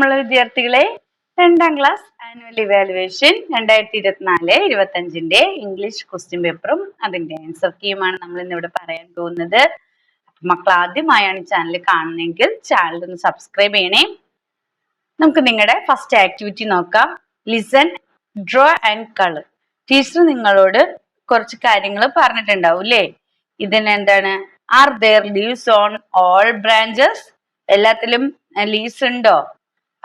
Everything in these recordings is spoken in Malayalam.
പ്രിയമുള്ള വിദ്യാർത്ഥികളെ, 2ാം class annual evaluation 2024-25 English question പേപ്പറും അതിന്റെ ആൻസർ കീയുമാണ് നമ്മൾ ഇന്നിവിടെ പറയാൻ പോകുന്നത്. മക്കൾ ആദ്യമായാണ് ഈ ചാനൽ കാണുന്നതെങ്കിൽ ചാനൽ ഒന്ന് സബ്സ്ക്രൈബ് ചെയ്യണേ. നമുക്ക് നിങ്ങളുടെ ഫസ്റ്റ് ആക്ടിവിറ്റി നോക്കാം. Listen, draw and colour. Teacher നിങ്ങളോട് കുറച്ച് കാര്യങ്ങൾ പറഞ്ഞിട്ടുണ്ടാവും അല്ലേ? ഇതിന് എന്താണ്? Are there leaves on all branches? എല്ലാത്തിലും ലീവ്സ് ഉണ്ടോ?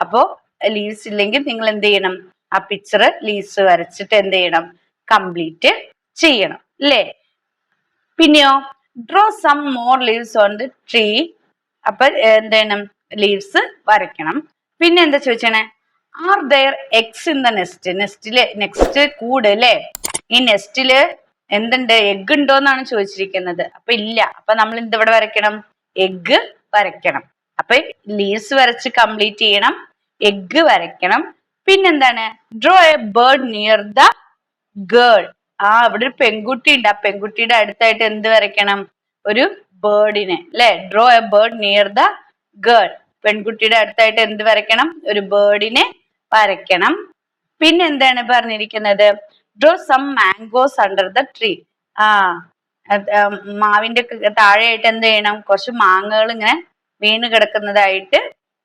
അപ്പോ ലീവ്സ് ഇല്ലെങ്കിൽ നിങ്ങൾ എന്ത് ചെയ്യണം? ആ പിക്ചർ ലീവ്സ് വരച്ചിട്ട് എന്ത് ചെയ്യണം? കംപ്ലീറ്റ് ചെയ്യണം അല്ലേ? പിന്നെയോ draw some more leaves on the tree. അപ്പൊ എന്ത് ചെയ്യണം? ലീവ്സ് വരയ്ക്കണം. പിന്നെ എന്താ ചോദിച്ചേ? Are there eggs in the nest? Next കൂട് അല്ലേ? ഈ നെസ്റ്റില് എന്തുണ്ട്? എഗ് ഉണ്ടോന്നാണ് ചോദിച്ചിരിക്കുന്നത്. അപ്പൊ ഇല്ല. അപ്പൊ നമ്മൾ എന്തിവിടെ വരയ്ക്കണം? എഗ് വരയ്ക്കണം. അപ്പൊ ലീവ്സ് വരച്ച് കംപ്ലീറ്റ് ചെയ്യണം, എഗ് വരയ്ക്കണം. പിന്നെന്താണ്? Draw a bird near the girl. ഇവിടെ ഒരു പെൺകുട്ടി ഉണ്ട്. ആ പെൺകുട്ടിയുടെ അടുത്തായിട്ട് എന്ത് വരയ്ക്കണം? ഒരു ബേർഡിനെ അല്ലെ? Draw a bird near the girl. പെൺകുട്ടിയുടെ അടുത്തായിട്ട് എന്ത് വരയ്ക്കണം? ഒരു ബേർഡിനെ വരയ്ക്കണം. പിന്നെന്താണ് പറഞ്ഞിരിക്കുന്നത്? Draw some mangoes under the tree. മാവിന്റെ താഴെയായിട്ട് എന്ത് ചെയ്യണം? കുറച്ച് മാങ്ങകൾ ഇങ്ങനെ വീണ് കിടക്കുന്നതായിട്ട്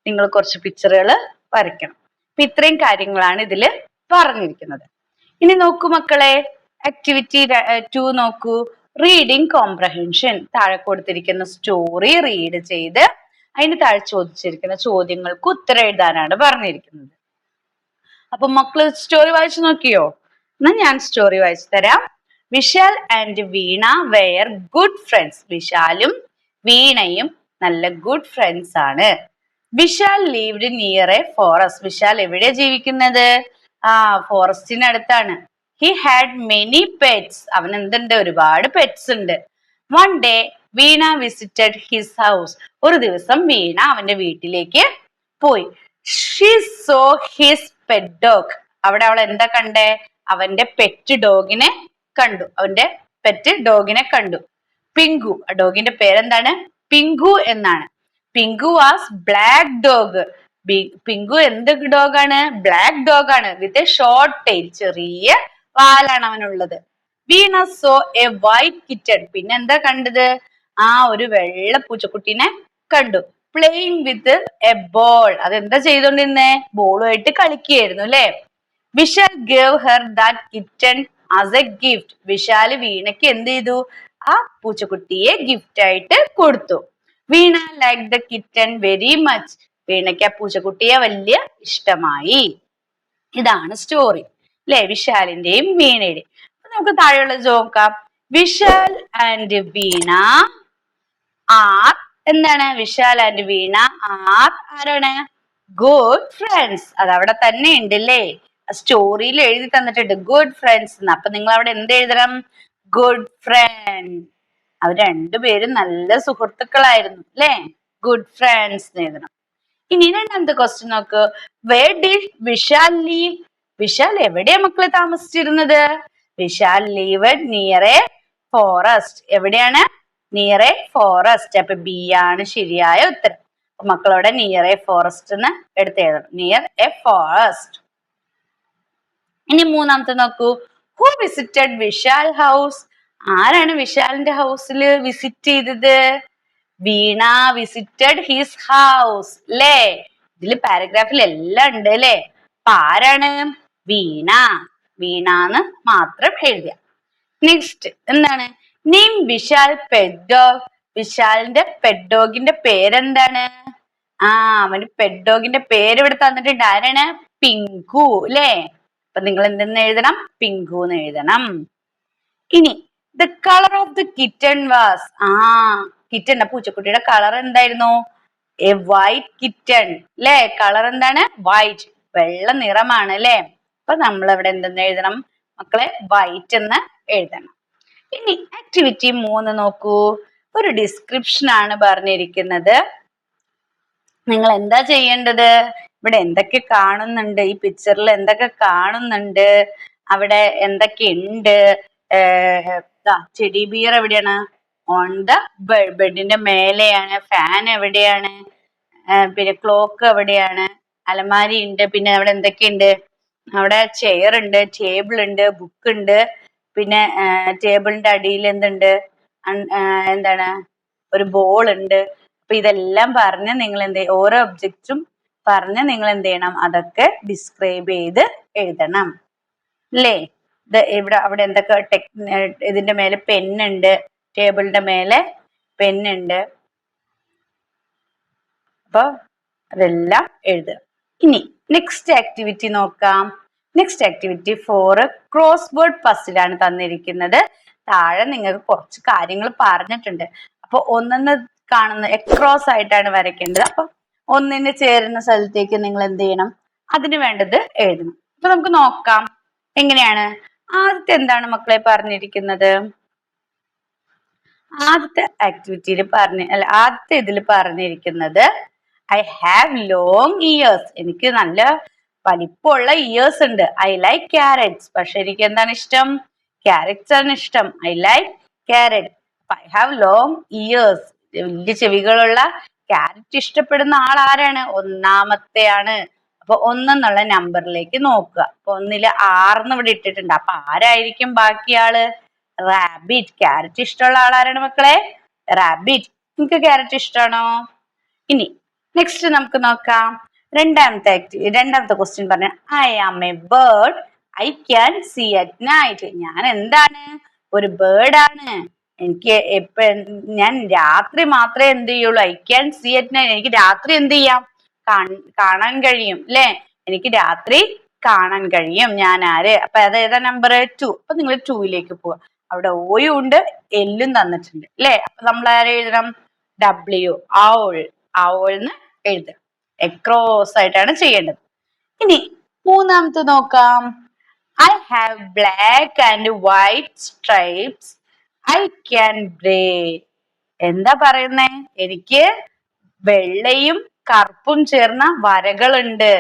നിങ്ങൾ കുറച്ച് പിക്ചറുകൾ വരയ്ക്കണം. അപ്പൊ ഇത്രയും കാര്യങ്ങളാണ് ഇതില് പറഞ്ഞിരിക്കുന്നത്. ഇനി നോക്കൂ മക്കളെ, ആക്ടിവിറ്റി 2 നോക്കൂ. Reading comprehension. താഴെ കൊടുത്തിരിക്കുന്ന സ്റ്റോറി റീഡ് ചെയ്ത് അതിന് താഴെ ചോദിച്ചിരിക്കുന്ന ചോദ്യങ്ങൾക്ക് ഉത്തരം എഴുതാനാണ് പറഞ്ഞിരിക്കുന്നത്. അപ്പൊ മക്കള് സ്റ്റോറി വായിച്ചു നോക്കിയോ? എന്നാ ഞാൻ സ്റ്റോറി വായിച്ചു തരാം. Vishal and Veena were good friends. വിശാലും വീണയും നല്ല ഗുഡ് ഫ്രണ്ട്സ് ആണ്. Vishal lived near a forest. Vishal എവിടെയാ ജീവിക്കുന്നത്? ഫോറസ്റ്റിനടുത്താണ്. He had many pets. അവൻ എന്തുണ്ട്? ഒരുപാട് പെറ്റ്സ് ഉണ്ട്. One day Veena visited his house. ഒരു ദിവസം വീണ അവന്റെ വീട്ടിലേക്ക് പോയി. She saw his pet dog. അവിടെ അവൾ എന്താ കണ്ടേ? അവന്റെ പെറ്റ് ഡോഗിനെ കണ്ടു. അവന്റെ പെറ്റ് ഡോഗിനെ കണ്ടു. പിങ്കു. ആ ഡോഗിന്റെ പേരെന്താണ്? പിങ്കു എന്നാണ്. Pinku was black dog. Pinku എന്ത് ഡോഗാണ്? ബ്ലാക്ക് ഡോഗാണ്. With a short tail. ചെറിയ വാലാണ് അവനുള്ളത്. Veena saw a white kitten. പിന്നെ എന്താ കണ്ടത്? ഒരു വെള്ള പൂച്ചക്കുട്ടീനെ കണ്ടു. Playing with a ball. അതെന്താ ചെയ്തോണ്ടിരുന്നേ? ബോളുമായിട്ട് കളിക്കുകയായിരുന്നു അല്ലെ? Vishal gave her that kitten as a gift. Vishal വീണയ്ക്ക് എന്ത് ചെയ്തു? ആ പൂച്ചക്കുട്ടിയെ ഗിഫ്റ്റ് ആയിട്ട് കൊടുത്തു. Veena like the kitten very much. വീണയ്ക്ക് ആ പൂച്ചക്കുട്ടിയെ വലിയ ഇഷ്ടമായി. ഇതാണ് സ്റ്റോറി അല്ലെ? വിശാലിന്റെയും വീണയുടെയും. നമുക്ക് താഴെയുള്ള നോക്കാം. വിശാൽ ആൻഡ് വീണ ആർ എന്താണ്? വിശാൽ ആൻഡ് വീണ ആരാണ്? Good friends. അതവിടെ തന്നെ ഉണ്ട് അല്ലേ? സ്റ്റോറിയിൽ എഴുതി തന്നിട്ടുണ്ട് ഗുഡ് ഫ്രണ്ട്സ് എന്ന്. അപ്പൊ നിങ്ങൾ അവിടെ എന്ത് എഴുതണം? Good friend. അവർ രണ്ടുപേരും നല്ല സുഹൃത്തുക്കളായിരുന്നു അല്ലെ? ഗുഡ് ഫ്രണ്ട്സ് എന്ന് എഴുതണം. ഇനി രണ്ടാമത്തെ ക്വസ്റ്റ്യൻ നോക്ക്. Where did Vishal live? Vishal എവിടെയാ മക്കളെ താമസിച്ചിരുന്നത്? Vishal lived near a forest. എവിടെയാണ്? Near a forest. അപ്പൊ ബി ആണ് ശരിയായ ഉത്തരം. മക്കളോടെ നിയർ എ ഫോറസ്റ്റ് എന്ന് എടുത്ത് എഴുതണം. Near a forest. ഇനി മൂന്നാമത്തെ നോക്കൂ. Who visited Vishal house? ആരാണ് വിശാലിന്റെ ഹൗസിൽ വിസിറ്റ് ചെയ്തത്? വീണ വിസിറ്റഡ് ഹിസ് ഹൗസ് അല്ലേ? ഇതില് പാരഗ്രാഫിൽ എല്ലാം ഉണ്ട് അല്ലേ? അപ്പൊ ആരാണ്? വീണ. വീണാന്ന് മാത്രം എഴുതിയ. നെക്സ്റ്റ് എന്താണ്? Name Vishal pet dog. വിശാലിന്റെ പെറ്റ് ഡോഗിന്റെ പേരെന്താണ്? അവന് പെറ്റ് ഡോഗിന്റെ പേര് ഇവിടെ തന്നിട്ടുണ്ട്. ആരാണ്? പിങ്കു അല്ലേ? അപ്പൊ നിങ്ങൾ എന്തെന്ന് എഴുതണം? പിങ്കു എന്ന് എഴുതണം. ഇനി the colour of the kitten was. Kitten പൂച്ചക്കുട്ടിയുടെ കളർ എന്തായിരുന്നു? എ വൈറ്റ് കിറ്റൺ അല്ലെ? കളർ എന്താണ്? വൈറ്റ്. വെള്ള നിറമാണ് അല്ലെ? അപ്പൊ നമ്മൾ ഇവിടെ എന്തെന്ന് എഴുതണം മക്കളെ? വൈറ്റ് എന്ന് എഴുതണം. ഇനി ആക്ടിവിറ്റി 3 നോക്കൂ. ഒരു ഡിസ്ക്രിപ്ഷൻ ആണ് പറഞ്ഞിരിക്കുന്നത്. നിങ്ങൾ എന്താ ചെയ്യേണ്ടത്? ഇവിടെ എന്തൊക്കെ കാണുന്നുണ്ട്? ഈ പിക്ചറിൽ എന്തൊക്കെ കാണുന്നുണ്ട്? അവിടെ എന്തൊക്കെ ഉണ്ട്? ടെഡി ബിയർ എവിടെയാണ്? ഓൺ ദ ബെഡിന്റെ മേലെയാണ്. ഫാൻ എവിടെയാണ്? പിന്നെ ക്ലോക്ക് എവിടെയാണ്? അലമാരി ഉണ്ട്. പിന്നെ അവിടെ എന്തൊക്കെയുണ്ട്? അവിടെ ചെയർ ഉണ്ട്, ടേബിൾ ഉണ്ട്, ബുക്ക് ഉണ്ട്. പിന്നെ ടേബിളിന്റെ അടിയിൽ എന്തുണ്ട്? എന്താണ്? ഒരു ബോൾ ഉണ്ട്. അപ്പൊ ഇതെല്ലാം പറഞ്ഞ് നിങ്ങൾ ഓരോ ഒബ്ജക്റ്റും പറഞ്ഞ് നിങ്ങൾ എന്ത് ചെയ്യണം? അതൊക്കെ ഡിസ്ക്രൈബ് ചെയ്ത് എഴുതണം. അല്ലേ? ഇവിടെ അവിടെ എന്തൊക്കെ ഇതിന്റെ മേലെ പെന്നുണ്ട്, ടേബിളിന്റെ മേലെ പെന്നുണ്ട്. അപ്പൊ അതെല്ലാം എഴുതുക. ഇനി നെക്സ്റ്റ് ആക്ടിവിറ്റി നോക്കാം. Next activity 4 cross word puzzle ആണ് തന്നിരിക്കുന്നത്. താഴെ നിങ്ങൾക്ക് കുറച്ച് കാര്യങ്ങൾ പറഞ്ഞിട്ടുണ്ട്. അപ്പൊ ഒന്നെന്ന് കാണുന്ന എക്രോസ് ആയിട്ടാണ് വരയ്ക്കേണ്ടത്. അപ്പൊ ഒന്നിന് ചേരുന്ന സ്ഥലത്തേക്ക് നിങ്ങൾ എന്ത് ചെയ്യണം? അതിന് വേണ്ടത് എഴുതണം. അപ്പൊ നമുക്ക് നോക്കാം എങ്ങനെയാണ്. ആദ്യത്തെ എന്താണ് മക്കളെ പറഞ്ഞിരിക്കുന്നത്? ആദ്യത്തെ ആക്ടിവിറ്റിയിൽ ആദ്യത്തെ ഇതിൽ പറഞ്ഞിരിക്കുന്നത് ഐ ഹാവ് ലോങ് ഇയേഴ്സ്. എനിക്ക് നല്ല വലിപ്പമുള്ള ഇയേഴ്സ് ഉണ്ട്. I like carrots. പക്ഷെ എനിക്ക് എന്താണ് ഇഷ്ടം? ക്യാരറ്റ്സ് ആണ് ഇഷ്ടം. I like carrot. I have long years. വലിയ ചെവികളുള്ള ക്യാരറ്റ് ഇഷ്ടപ്പെടുന്ന ആൾ ആരാണ്? ഒന്നാമത്തെയാണ്. അപ്പൊ 1 എന്നുള്ള നമ്പറിലേക്ക് നോക്കുക. അപ്പൊ 1 6 ഇവിടെ ഇട്ടിട്ടുണ്ട്. അപ്പൊ ആരായിരിക്കും ബാക്കി ആള്? റാബിറ്റ്. ക്യാരറ്റ് ഇഷ്ടമുള്ള ആളാരാണ് മക്കളെ? റാബിറ്റ്. നിങ്ങൾക്ക് ക്യാരറ്റ് ഇഷ്ടമാണോ? ഇനി നെക്സ്റ്റ് നമുക്ക് നോക്കാം. രണ്ടാമത്തെ ക്വസ്റ്റ്യൻ പറഞ്ഞ I am a bird I can see at night. ഞാൻ എന്താണ്? ഒരു ബേർഡ് ആണ്. എനിക്ക് ഞാൻ രാത്രി മാത്രമേ എന്ത് ചെയ്യുള്ളൂ? I can see at night. എനിക്ക് രാത്രി എന്ത് ചെയ്യാം? കാണാൻ കഴിയും. അല്ലെ? എനിക്ക് രാത്രി കാണാൻ കഴിയും. ഞാൻ ആര്? അപ്പൊ അത് ഏതാ? നമ്പർ 2. അപ്പൊ നിങ്ങൾ 2ലേക്ക് പോവുക. അവിടെ ഓയും ഉണ്ട്, എല്ലും തന്നിട്ടുണ്ട്. അല്ലെ? അപ്പൊ നമ്മൾ ആരെ എഴുതണം? W. ഔൾ. ഔൾന്ന് എഴുതുക. എക്രോസ് ആയിട്ടാണ് ചെയ്യേണ്ടത്. ഇനി മൂന്നാമത്തെ നോക്കാം. I have black and white stripes I can bray. എന്താ പറയുന്നേ? എനിക്ക് വെള്ളയും കറുപ്പും ചേർന്ന വരകളുണ്ട്.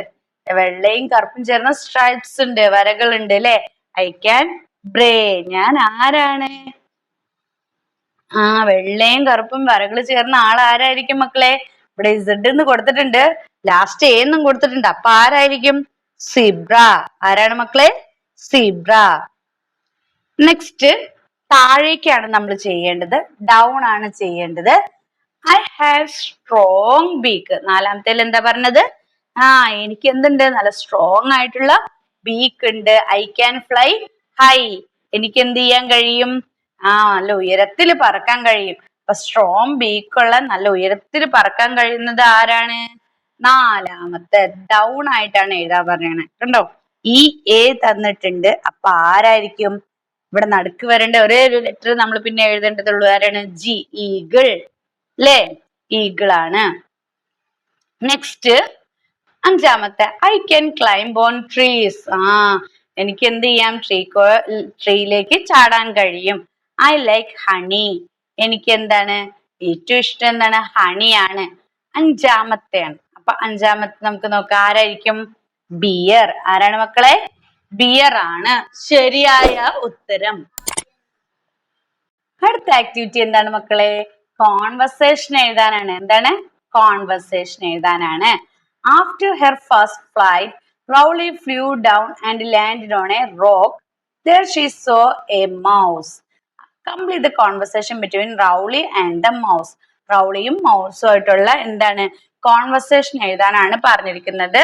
വെള്ളയും കറുപ്പും ചേർന്ന സ്ട്രൈപ്സ് ഉണ്ട്, വരകളുണ്ട്. അല്ലെ? I can bray. ഞാൻ ആരാണ്? വെള്ളയും കറുപ്പും വരകൾ ചേർന്ന ആൾ ആരായിരിക്കും മക്കളെ? ഇവിടെ Z എന്ന് കൊടുത്തിട്ടുണ്ട്, ലാസ്റ്റ് A എന്നും കൊടുത്തിട്ടുണ്ട്. അപ്പൊ ആരായിരിക്കും? സിബ്ര. ആരാണ് മക്കളെ? സിബ്ര. നെക്സ്റ്റ് താഴേക്കാണ് നമ്മൾ ചെയ്യേണ്ടത്. ഡൗൺ ആണ് ചെയ്യേണ്ടത്. I have strong beak. നാലാമത്തേൽ എന്താ പറഞ്ഞത്? എനിക്ക് എന്തുണ്ട്? നല്ല സ്ട്രോങ് ആയിട്ടുള്ള ബീക്ക് ഉണ്ട്. I can fly high. എനിക്ക് എന്ത് ചെയ്യാൻ കഴിയും? നല്ല ഉയരത്തിൽ പറക്കാൻ കഴിയും. അപ്പൊ സ്ട്രോങ് ബീക്കുള്ള നല്ല ഉയരത്തിൽ പറക്കാൻ കഴിയുന്നത് ആരാണ്? നാലാമത്തെ. ഡൗൺ ആയിട്ടാണ് എഴുതാൻ പറയണേ. കണ്ടോ? ഈ A തന്നിട്ടുണ്ട്. അപ്പൊ ആരായിരിക്കും? ഇവിടെ നടുക്ക് വരേണ്ട ഒരേ ഒരു ലെറ്റർ നമ്മൾ പിന്നെ എഴുതേണ്ടതുള്ളൂ. ആരാണ്? G. ഈഗിൾ. അല്ലേ? ഈഗിൾ ആണ്. നെക്സ്റ്റ് അഞ്ചാമത്തെ I can climb on trees. എനിക്ക് എന്ത് ചെയ്യാം? ട്രീയിലേക്ക് ചാടാൻ കഴിയും. I like honey. എനിക്ക് എന്താണ് ഏറ്റവും ഇഷ്ടം? എന്താണ്? ഹണിയാണ്. അഞ്ചാമത്തെയാണ്. അപ്പൊ അഞ്ചാമത്തെ നമുക്ക് നോക്കാം. ആരായിരിക്കും? ബിയർ. ആരാണ് മക്കളെ? ബിയർ ആണ് ശരിയായ ഉത്തരം. അടുത്ത ആക്ടിവിറ്റി എന്താണ് മക്കളെ? കോൺവെർസേഷൻ എഴുതാനാണ്. എന്താണ്? കോൺവെർസേഷൻ എഴുതാനാണ്. After her first flight Rowley flew down and landed on a rock. There she saw a mouse. Complete the conversation between Rowley and the mouse. റൗളിയും മൗസും ആയിട്ടുള്ള എന്താണ്? കോൺവെർസേഷൻ എഴുതാനാണ് പറഞ്ഞിരിക്കുന്നത്.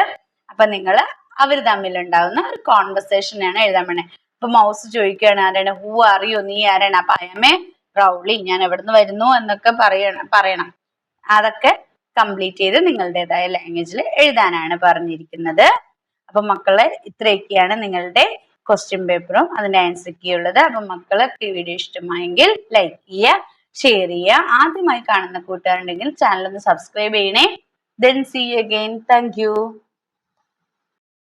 അപ്പൊ നിങ്ങൾ അവർ തമ്മിലുണ്ടാകുന്ന ഒരു കോൺവെർസേഷനാണ് എഴുതാൻ വേണേ. അപ്പൊ മൗസ് ചോദിക്കുകയാണ്, ആരാണ്? ഹൂ അറിയോ? നീ ആരാണ്? അപ്പൊ അയമേ റൗളി, ഞാൻ എവിടുന്ന് വരുന്നു എന്നൊക്കെ പറയണം. അതൊക്കെ കംപ്ലീറ്റ് ചെയ്ത് നിങ്ങളുടേതായ ലാംഗ്വേജിൽ എഴുതാനാണ് പറഞ്ഞിരിക്കുന്നത്. അപ്പൊ മക്കളെ ഇത്രയൊക്കെയാണ് നിങ്ങളുടെ ക്വസ്റ്റ്യൻ പേപ്പറും അതിന്റെ ആൻസർ കീ ഉള്ളത്. അപ്പൊ മക്കൾക്ക് ഈ വീഡിയോ ഇഷ്ടമായെങ്കിൽ ലൈക്ക് ചെയ്യുക, ഷെയർ ചെയ്യുക. ആദ്യമായി കാണുന്ന കൂട്ടുകാരുണ്ടെങ്കിൽ ചാനൽ ഒന്ന് സബ്സ്ക്രൈബ് ചെയ്യണേ. Then see you again. Thank you.